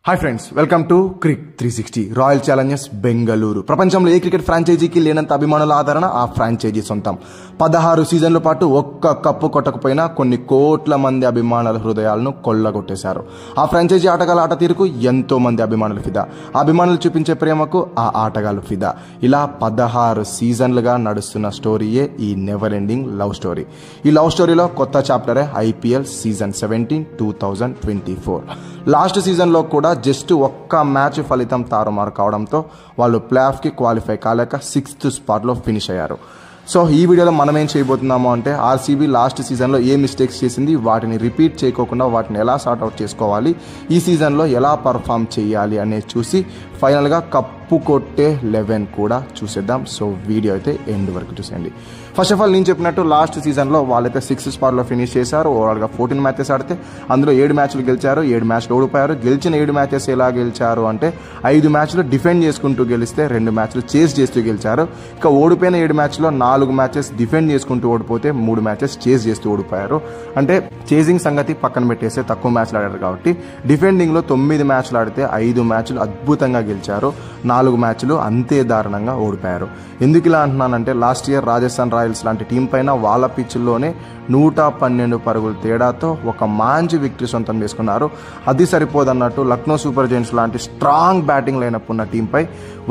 Hi friends, welcome to Crick 360 royal Challengers Bengaluru. ప్రపంచంలో ఏ cricket ఫ్రాంచైజీకి లేనంత అభిమానుల ఆదరణ ఆ ఫ్రాంచైజీ సొంతం. 16 సీజన్ల పాటు ఒక్క కప్పు కొట్టకపోయినా కొన్ని కోట్ల మంది అభిమానుల హృదయాలను కొల్లగొట్టేశారు. ఆ ఫ్రాంచైజీ ఆటగాళ్ళ ఆట తీరుకు ఎంతో మంది అభిమానులు ఫిదా. ఆ అభిమానులు చూపించే ప్రేమకు ఆ ఆటగాళ్ళు ఫిదా. ఇలా 16 సీజన్లుగా నడుస్తున్న స్టోరీయే ఈ నెవర్ ఎండింగ్ లవ్ స్టోరీ. ఈ లవ్ స్టోరీలో కొత్త చాప్టరే ఐపీఎల్ సీజన్ 17 2024. లాస్ట్ సీజన్లో కూడా జస్ట్ ఒక్క మ్యాచ్ ఫలితం తారుమారు కావడంతో వాళ్ళు ప్లే ఆఫ్కి క్వాలిఫై కాలేక 6th స్పాట్లో ఫినిష్ అయ్యారు. సో ఈ వీడియోలో మనం ఏం చేయబోతున్నాము అంటే ఆర్సీబీ లాస్ట్ సీజన్లో ఏ మిస్టేక్స్ చేసింది, వాటిని రిపీట్ చేయకోకుండా వాటిని ఎలా సార్ట్అవుట్ చేసుకోవాలి, ఈ సీజన్లో ఎలా పర్ఫామ్ చేయాలి అనేది చూసి ఫైనల్గా కప్పు కొట్టే 11 కూడా చూసేద్దాం. సో వీడియో అయితే ఎండ్ వరకు చూసేయండి. ఫస్ట్ ఆఫ్ ఆల్ నేను చెప్పినట్టు లాస్ట్ సీజన్లో వాళ్ళైతే 6th స్పాట్లో ఫినిష్ చేశారు. ఓవరాల్గా 14 మ్యాచెస్ ఆడితే అందులో 7 మ్యాచ్లు గెలిచారు, 7 మ్యాచ్లు ఓడిపోయారు. గెలిచిన 7 మ్యాచెస్ ఎలా గెలిచారు అంటే 5 మ్యాచ్లు డిఫెండ్ చేసుకుంటూ గెలిస్తే 2 మ్యాచ్లు చేస్ చేస్తూ గెలిచారు. ఇక ఓడిపోయిన 7 మ్యాచ్లో 4 మ్యాచెస్ డిఫెండ్ చేసుకుంటూ ఓడిపోతే 3 మ్యాచెస్ చేస్ చేస్తూ ఓడిపోయారు. అంటే చేసింగ్ సంగతి పక్కన పెట్టేస్తే తక్కువ మ్యాచ్లు ఆడారు కాబట్టి డిఫెండింగ్లో 9 మ్యాచ్లు ఆడితే 5 మ్యాచ్లు అద్భుతంగా గెలిచారు, 4 మ్యాచ్లు అంతే దారుణంగా ఓడిపోయారు. ఎందుకు ఇలా అంటున్నానంటే లాస్ట్ ఇయర్ రాజస్థాన్ రాయల్స్ లాంటి టీం పైన వాళ్ళ పిచ్చుల్లోనే 112 పరుగుల తేడాతో ఒక మంచి విక్టరీ సొంతం చేసుకున్నారు. అది సరిపోదన్నట్టు లక్నో సూపర్ జైంట్స్ లాంటి స్ట్రాంగ్ బ్యాటింగ్ లైనప్ ఉన్న టీంపై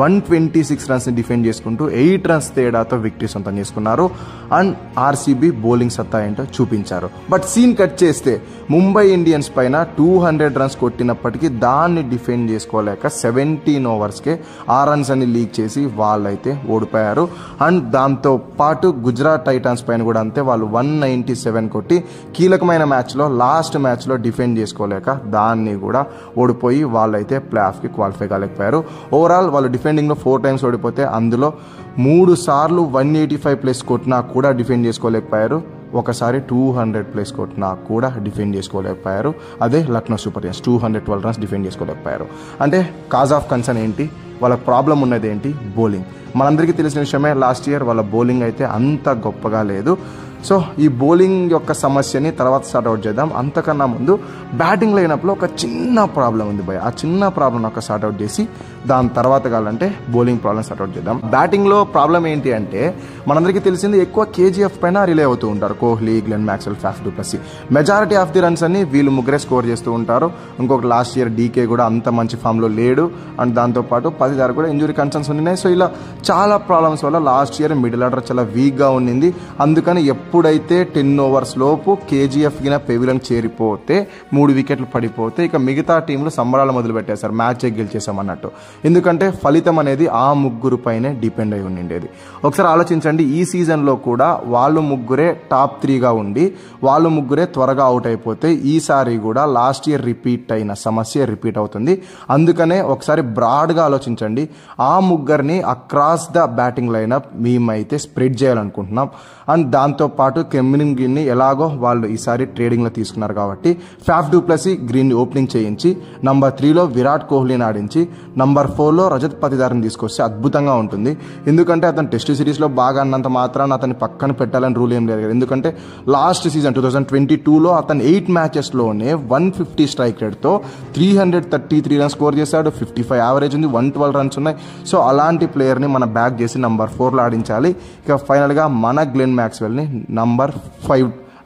126 రన్స్ని డిఫెండ్ చేసుకుంటూ 8 రన్స్ తేడాతో విక్టరీ సొంతం చేసుకున్నారు. అండ్ ఆర్సీబీ బౌలింగ్ సత్తా ఏంటో చూపించారు. బట్ సీన్ కట్ చేస్తే ముంబై ఇండియన్స్ పైన 200 రన్స్ కొట్టినప్పటికీ దాన్ని డిఫెండ్ చేసుకోలేక 17 ఓవర్స్కే ఆ రన్స్ అన్ని లీక్ చేసి వాళ్ళైతే ఓడిపోయారు. అండ్ దాంతో పాటు గుజరాత్ టైటాన్స్ పైన కూడా అంతే, వాళ్ళు 197 కొట్టి కీలకమైన మ్యాచ్లో లాస్ట్ మ్యాచ్లో డిఫెండ్ చేసుకోలేక దాన్ని కూడా ఓడిపోయి వాళ్ళైతే ప్లే ఆఫ్కి క్వాలిఫై కాలేకపోయారు. ఓవరాల్ వాళ్ళు డిఫెండింగ్లో 4 టైమ్స్ ఓడిపోతే అందులో 3 సార్లు 185+ కొట్టినా కూడా డిఫెండ్ చేసుకోలేకపోయారు. ఒకసారి 200+ కొట్టినా కూడా డిఫెండ్ చేసుకోలేకపోయారు. అదే Lucknow super giants 212 runs defend చేసుకోలేకపోయారు. అంటే కాజ్ ఆఫ్ కన్సర్న్ ఏంటి, వాళ్ళ ప్రాబ్లం ఉన్నది ఏంటి, బౌలింగ్. మనందరికీ తెలిసిన విషయమే, లాస్ట్ ఇయర్ వాళ్ళ బౌలింగ్ అయితే అంత గొప్పగా లేదు. సో ఈ బౌలింగ్ యొక్క సమస్యని తర్వాత సార్ట్అవుట్ చేద్దాం. అంతకన్నా ముందు బ్యాటింగ్ లైనప్లో ఒక చిన్న ప్రాబ్లం ఉంది భయ్. ఆ చిన్న ప్రాబ్లం ఒక సార్ట్అవుట్ చేసి దాని తర్వాత కావాలంటే బౌలింగ్ ప్రాబ్లం సార్ట్అవుట్ చేద్దాం. బ్యాటింగ్లో ప్రాబ్లం ఏంటి అంటే మనందరికీ తెలిసింది ఎక్కువ కేజీఎఫ్ పైన రిలే అవుతూ ఉంటారు. Kohli, Glenn Maxwell, Faf du Plessis. Majority of the runs అన్ని వీళ్ళు ముగ్గురే స్కోర్ చేస్తూ ఉంటారు. ఇంకొక లాస్ట్ ఇయర్ డీకే కూడా అంత మంచి ఫామ్లో లేడు. అండ్ దాంతోపాటు 10 దాకా కూడా ఇంజురీ కన్సర్న్స్ ఉన్నాయి. సో ఇలా చాలా ప్రాబ్లమ్స్ వల్ల లాస్ట్ ఇయర్ మిడిల్ ఆర్డర్ చాలా వీక్గా ఉండింది. అందుకని ఎప్పుడైతే 10 ఓవర్స్ లోపు కేజీఎఫ్ గిన పెవిలియన్ చేరిపోతే 3 వికెట్లు పడిపోతే ఇక మిగతా టీంలు సంబరాలు మొదలు పెట్టేశారు, మ్యాచ్ గెలిచేసామన్నట్టు. ఎందుకంటే ఫలితం అనేది ఆ ముగ్గురు పైనే డిపెండ్ అయి ఉండిండేది. ఒకసారి ఆలోచించండి, ఈ సీజన్లో కూడా వాళ్ళు ముగ్గురే టాప్ 3గా ఉండి వాళ్ళు ముగ్గురే త్వరగా అవుట్ అయిపోతే ఈసారి కూడా లాస్ట్ ఇయర్ రిపీట్ అయిన సమస్య రిపీట్ అవుతుంది. అందుకనే ఒకసారి బ్రాడ్గా ఆలోచించండి. ఆ ముగ్గురిని అక్రాస్ ద బ్యాటింగ్ లైనప్ మేమైతే స్ప్రెడ్ చేయాలనుకుంటున్నాం. అండ్ దాంతోపాటు కెమ్రిన్ గ్రీన్ని ఎలాగో వాళ్ళు ఈసారి ట్రేడింగ్లో తీసుకున్నారు కాబట్టి Faf du Blessy green opening చేయించి నంబర్ 3లో విరాట్ కోహ్లీని ఆడించి నంబర్ 4లో రజత్ పతిదారిని తీసుకొస్తే అద్భుతంగా ఉంటుంది. ఎందుకంటే అతను టెస్ట్ సిరీస్లో బాగా అన్నంత మాత్రాన అతన్ని పక్కన పెట్టాలని రూల్ ఏం లేదు కదా. ఎందుకంటే లాస్ట్ సీజన్ 2022లో అతను 8 మ్యాచెస్లోనే 150 స్ట్రైక్ రేట్తో 333 రన్స్ స్కోర్ చేశాడు. 55 యావరేజ్ ఉంది, 112 రన్స్ ఉన్నాయి. సో అలాంటి ప్లేయర్ని మన బ్యాక్ చేసి నంబర్ 4లో ఆడించాలి. ఇక ఫైనల్గా మన గ్లెన్ మ్యాక్స్వెల్ని నంబర్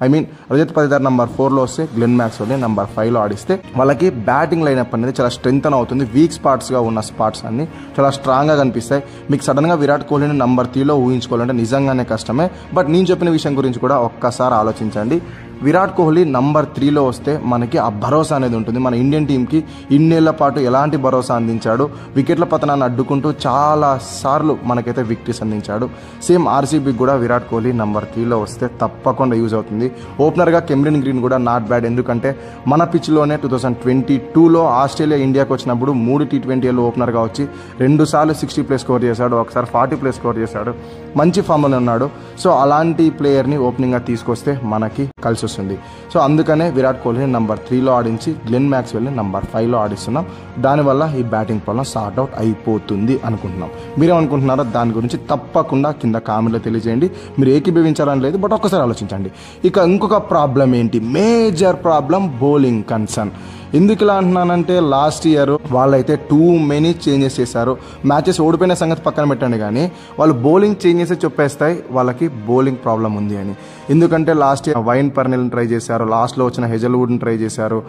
5 రజత్ పతిదార్ నంబర్ 4లో వస్తే గ్లెన్ మ్యాక్స్వెల్ని నంబర్ 5లో ఆడిస్తే వాళ్ళకి బ్యాటింగ్ లైనప్ అనేది చాలా స్ట్రెంగ్త్ అవుతుంది. వీక్ స్పాట్స్గా ఉన్న స్పాట్స్ అన్ని చాలా స్ట్రాంగ్గా కనిపిస్తాయి. మీకు సడన్గా విరాట్ కోహ్లీని నంబర్ 3లో ఊహించుకోవాలంటే నిజంగానే కష్టమే. బట్ నేను చెప్పిన విషయం గురించి కూడా ఒక్కసారి ఆలోచించండి. విరాట్ కోహ్లీ నంబర్ 3లో వస్తే మనకి ఆ భరోసా అనేది ఉంటుంది. మన ఇండియన్ టీంకి ఇన్నేళ్ల పాటు ఎలాంటి భరోసా అందించాడు, వికెట్ల పతనాన్ని అడ్డుకుంటూ చాలా సార్లు మనకైతే విక్టరీస్ అందించాడు. సేమ్ ఆర్సీబీకి కూడా విరాట్ కోహ్లీ నంబర్ 3లో వస్తే తప్పకుండా యూజ్ అవుతుంది. ఓపెనర్గా కెమ్రిన్ గ్రీన్ కూడా నాట్ బ్యాడ్. ఎందుకంటే మన పిచ్లోనే 2022లో ఆస్ట్రేలియా ఇండియాకి వచ్చినప్పుడు 3 T20లో ఓపెనర్గా వచ్చి 2 సార్లు 60+ స్కోర్ చేశాడు, ఒకసారి 40+ స్కోర్ చేశాడు. మంచి ఫామ్లో ఉన్నాడు. సో అలాంటి ప్లేయర్ని ఓపెనింగ్గా తీసుకొస్తే మనకి కలిసి వస్తుంది. సో అందుకనే విరాట్ కోహ్లీని నంబర్ 3లో ఆడించి గ్లెన్ మ్యాక్స్వెల్ని నంబర్ 5లో ఆడిస్తున్నాం. దానివల్ల ఈ బ్యాటింగ్ ప్రాబ్లం సార్ట్అవుట్ అయిపోతుంది అనుకుంటున్నాం. మీరేమనుకుంటున్నారో దాని గురించి తప్పకుండా కింద కామెంట్లో తెలియజేయండి. మీరు ఏకీభవించాలని లేదు, బట్ ఒక్కసారి ఆలోచించండి. ఇక ఇంకొక ప్రాబ్లం ఏంటి, మేజర్ ప్రాబ్లం బౌలింగ్ కన్సర్న్. ఎందుకు ఇలా అంటున్నానంటే లాస్ట్ ఇయర్ వాళ్ళైతే టూ మెనీ చేంజెస్ చేశారు. మ్యాచెస్ ఓడిపోయిన సంగతి పక్కన పెట్టండి, కానీ వాళ్ళు బౌలింగ్ చేంజెస్ చెప్పేస్తాయి వాళ్ళకి బౌలింగ్ ప్రాబ్లం ఉంది అని. ఎందుకంటే లాస్ట్ ఇయర్ వైన్ పర్నెల్ని ట్రై చేశారు, లాస్ట్లో వచ్చిన హెజల్వుడ్ని ట్రై చేశారు,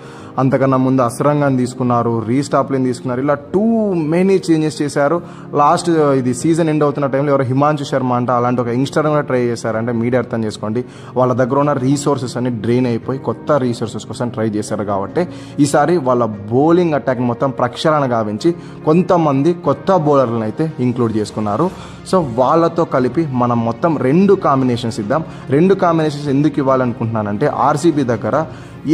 అంతకన్నా ముందు అస్రంగాన్ని తీసుకున్నారు, రీస్టాప్లిని తీసుకున్నారు, ఇలా టూ మెనీ చేంజెస్ చేశారు. లాస్ట్ ఇది సీజన్ ఎండ్ అవుతున్న టైంలో ఎవరో హిమాంశు శర్మ అంట అలాంటి ఒక యంగ్స్టర్ కూడా ట్రై చేశారంటే మీడియా అర్థం చేసుకోండి, వాళ్ళ దగ్గర ఉన్న రీసోర్సెస్ అన్ని డ్రైన్ అయిపోయి కొత్త రీసోర్సెస్ కోసం ట్రై చేశారు. కాబట్టి ఈసారి వాళ్ళ బౌలింగ్ అటాక్ మొత్తం ప్రక్షాళన గావించి కొంతమంది కొత్త బౌలర్లను అయితే ఇంక్లూడ్ చేసుకున్నారు. సో వాళ్ళతో కలిపి మనం మొత్తం 2 కాంబినేషన్స్ ఇద్దాం. 2 కాంబినేషన్స్ ఎందుకు ఇవ్వాలనుకుంటున్నానంటే ఆర్సీబీ దగ్గర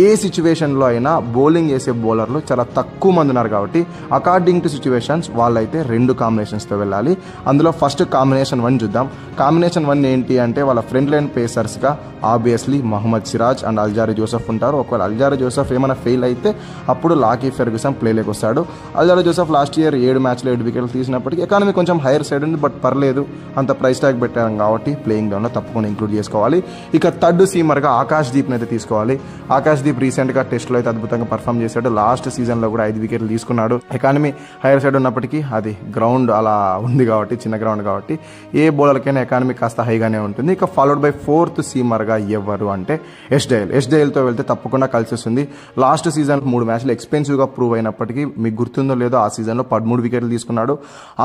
ఏ సిచ్యువేషన్లో అయినా బౌలింగ్ చేసే బౌలర్లు చాలా తక్కువ మంది ఉన్నారు. కాబట్టి అకార్డింగ్ టు సిచ్యువేషన్స్ వాళ్ళైతే 2 కాంబినేషన్స్తో వెళ్ళాలి. అందులో ఫస్ట్ కాంబినేషన్ 1 చూద్దాం. కాంబినేషన్ 1 ఏంటి అంటే వాళ్ళ ఫ్రంట్ లైన్ పేసర్స్గా obviously Mohammed Siraj and Alzarri Joseph ఉంటారు. ఒకవేళ అల్జారీ జోసెఫ్ ఏమైనా ఫెయిల్ అయితే అప్పుడు లాకీ ఫెర్గ్యూసన్ ప్లేలోకి వస్తాడు. అల్జారీ జోసెఫ్ లాస్ట్ ఇయర్ 7 మ్యాచ్లో 7 వికెట్లు తీసినప్పటికీ ఎకానమీ కొంచెం హైయర్ సైడ్ ఉంది, బట్ పర్లేదు, అంత ప్రైస్ ట్యాగ్ పెట్టాం కాబట్టి ప్లేయింగ్ డౌన్లో తప్పకుండా ఇంక్లూడ్ చేసుకోవాలి. ఇక థర్డ్ సీమర్గా ఆకాష్ దీప్ని అయితే తీసుకోవాలి. ఆకాష్ దీప్ రీసెంట్గా టెస్ట్లో అయితే అద్భుతంగా పర్ఫామ్ చేశాడు. లాస్ట్ సీజన్లో కూడా 5 వికెట్లు తీసుకున్నాడు. ఎకానమీ హైయర్ సైడ్ ఉన్నప్పటికీ అది గ్రౌండ్ అలా ఉంది కాబట్టి, చిన్న గ్రౌండ్ కాబట్టి ఏ బౌలర్కైనా ఎకానమీ కాస్త హైగానే ఉంటుంది. ఇక ఫాలోడ్ బై 4th సీమర్గా ఎవరు అంటే ఎస్డైల్తో వెళ్తే తప్పకుండా కలిసి వస్తుంది. లాస్ట్ సీజన్ 3 మ్యాచ్లు ఎక్స్పెన్సివ్గా ప్రూవ్ అయినప్పటికీ మీకు గుర్తుందో లేదో ఆ సీజన్లో 13 వికెట్లు తీసుకున్నాడు.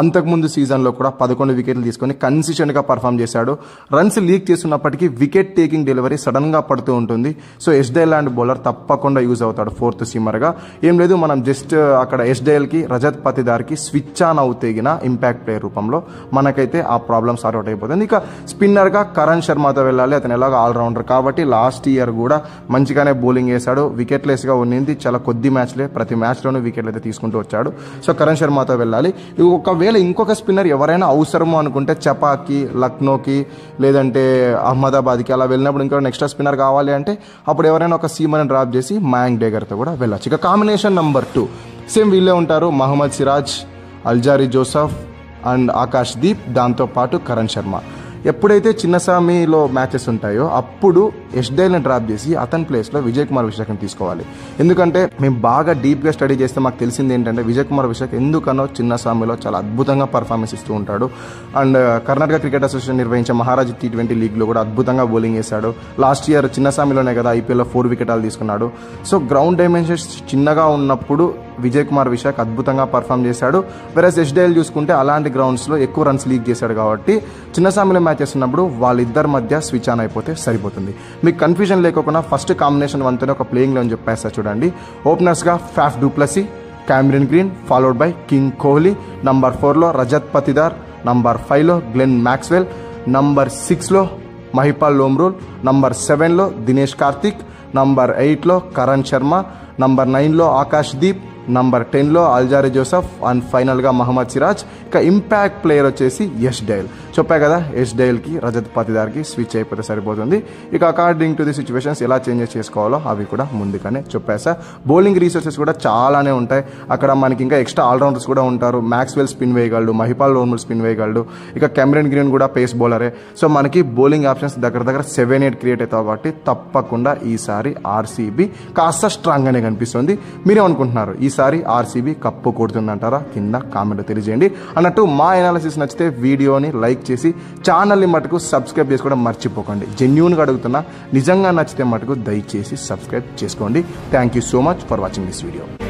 అంతకుముందు సీజన్లో కూడా 11 వికెట్లు తీసుకొని కన్సిస్టెంట్గా పర్ఫామ్ చేశాడు. రన్స్ లీక్ చేస్తున్నప్పటికీ వికెట్ టేకింగ్ డెలివరీ సడన్గా పడుతూ ఉంటుంది. సో ఎస్డైల్ లాంటి బౌలర్ తప్పకుండా యూజ్ అవుతాడు 4th సీమర్గా. ఏం లేదు, మనం జస్ట్ అక్కడ ఎస్డైల్కి రజత్ పతిదార్కి స్విచ్ ఆన్ అవుతేగిన ఇంపాక్ట్ ప్లేయర్ రూపంలో మనకైతే ఆ ప్రాబ్లం సార్ట్ అవుట్ అయిపోతుంది. ఇక స్పిన్నర్గా కరణ్ శర్మతో వెళ్ళాలి. అతను ఎలాగో ఆల్రౌండర్ కాబట్టి లాస్ట్ ఇయర్ కూడా మంచిగానే బౌలింగ్ వేశాడు. వికెట్లెస్గా ఉన్నింది, చాలా కొద్ది మ్యాచ్లే, ప్రతి మ్యాచ్లోనూ వికెట్లు అయితే తీసుకుంటూ వచ్చాడు. సో కరణ్ శర్మతో వెళ్ళాలి. ఒకవేళ ఇంకొక స్పిన్నర్ ఎవరైనా అవసరమో అనుకుంటే చపాకి, లక్నోకి లేదంటే అహ్మదాబాద్కి అలా వెళ్ళినప్పుడు ఇంకో నెక్స్ట్ స్పిన్నర్ కావాలి అంటే అప్పుడు ఎవరైనా ఒక సీమర్ని డ్రాప్ చేసి మయాంక్ డేగర్తో కూడా వెళ్ళొచ్చు. ఇక కాంబినేషన్ నెంబర్ 2 సేమ్ వీళ్ళే ఉంటారు, Mohammed Siraj, Alzarri Joseph and Akash Deep, దాంతోపాటు కరణ్ శర్మ. ఎప్పుడైతే చిన్నస్వామిలో మ్యాచెస్ ఉంటాయో అప్పుడు ఎస్డైల్ని డ్రాప్ చేసి అతని ప్లేస్లో విజయ్ కుమార్ విశాఖని తీసుకోవాలి. ఎందుకంటే మేము బాగా డీప్గా స్టడీ చేస్తే మాకు తెలిసింది ఏంటంటే విజయ్ కుమార్ విశాఖ ఎందుకనో చిన్నస్వామిలో చాలా అద్భుతంగా పర్ఫార్మెన్స్ ఇస్తూ ఉంటాడు. అండ్ కర్ణాటక క్రికెట్ అసోసియేషన్ నిర్వహించే మహారాజ్ T20 లీగ్లో కూడా అద్భుతంగా బౌలింగ్ చేశాడు. లాస్ట్ ఇయర్ చిన్నస్వామిలోనే కదా IPLలో 4 వికెటాలు తీసుకున్నాడు. సో గ్రౌండ్ డైమెన్షన్స్ చిన్నగా ఉన్నప్పుడు విజయ్ కుమార్ విశాఖ అద్భుతంగా పర్ఫామ్ చేశాడు. వెరస్ ఎస్డైల్ చూసుకుంటే అలాంటి గ్రౌండ్స్లో ఎక్కువ రన్స్ లీక్ చేశాడు కాబట్టి చిన్నస్వామిలో మ్యాచెస్ ఉన్నప్పుడు వాళ్ళిద్దరి మధ్య స్విచ్ ఆన్ అయిపోతే సరిపోతుంది. మీకు కన్ఫ్యూజన్ లేకుండా ఫస్ట్ కాంబినేషన్ 1తోనే ఒక ప్లేయింగ్ లో చెప్పేస్తా చూడండి. ఓపెనర్స్గా Faf du Plessis, Cameron Green, followed by king Kohli. Number 4లో రజత్ పతిదార్, నంబర్ 5లో గ్లెన్ మ్యాక్స్వెల్, నంబర్ 6లో మహిపాల్ లోమ్రూల్, నంబర్ 7లో దినేష్ కార్తిక్, నంబర్ 8లో కరణ్ శర్మ, నంబర్ 9లో ఆకాష్ దీప్, నంబర్ 10లో అల్జారీ జోసెఫ్ అండ్ ఫైనల్గా మహమ్మద్ సిరాజ్. ఇక ఇంపాక్ట్ ప్లేయర్ వచ్చేసి ఎస్డైల్. చెప్పా కదా, ఎస్డైల్కి రజత్ పతిదార్కి స్విచ్ అయిపోతే సరిపోతుంది. ఇక అకార్డింగ్ టు ది సిచ్యువేషన్స్ ఎలా చేంజెస్ చేసుకోవాలో అవి కూడా ముందుగానే చెప్పేసా. బౌలింగ్ రీసోర్సెస్ కూడా చాలానే ఉంటాయి అక్కడ. మనకి ఇంకా ఎక్స్ట్రా ఆల్రౌండర్స్ కూడా ఉంటారు. మ్యాక్స్వెల్ స్పిన్ వేయగలడు, మహిపాల్ లోమ్రూల్ స్పిన్ వేయగలడు, ఇక కెమెరన్ గ్రీన్ కూడా పేస్ బౌలరే. సో మనకి బౌలింగ్ ఆప్షన్స్ దగ్గర 7-8 క్రియేట్ అవుతాయి కాబట్టి తప్పకుండా ఈసారి ఆర్సీబీ కాస్త స్ట్రాంగ్గానే కనిపిస్తుంది. మీరేమనుకుంటున్నారు, ఈసారి ఆర్సీబీ కప్పు కొడుతుందంటారా? కింద కామెంట్లో తెలియజేయండి. అన్నట్టు మా ఎనాలిసిస్ నచ్చితే వీడియోని లైక్ చేసి ఛానల్ని మటుకు సబ్స్క్రైబ్ చేసుకోవడం మర్చిపోకండి. జెన్యూన్గా అడుగుతున్నా, నిజంగా నచ్చితే మటుకు దయచేసి సబ్స్క్రైబ్ చేసుకోండి. Thank you so much for watching this video.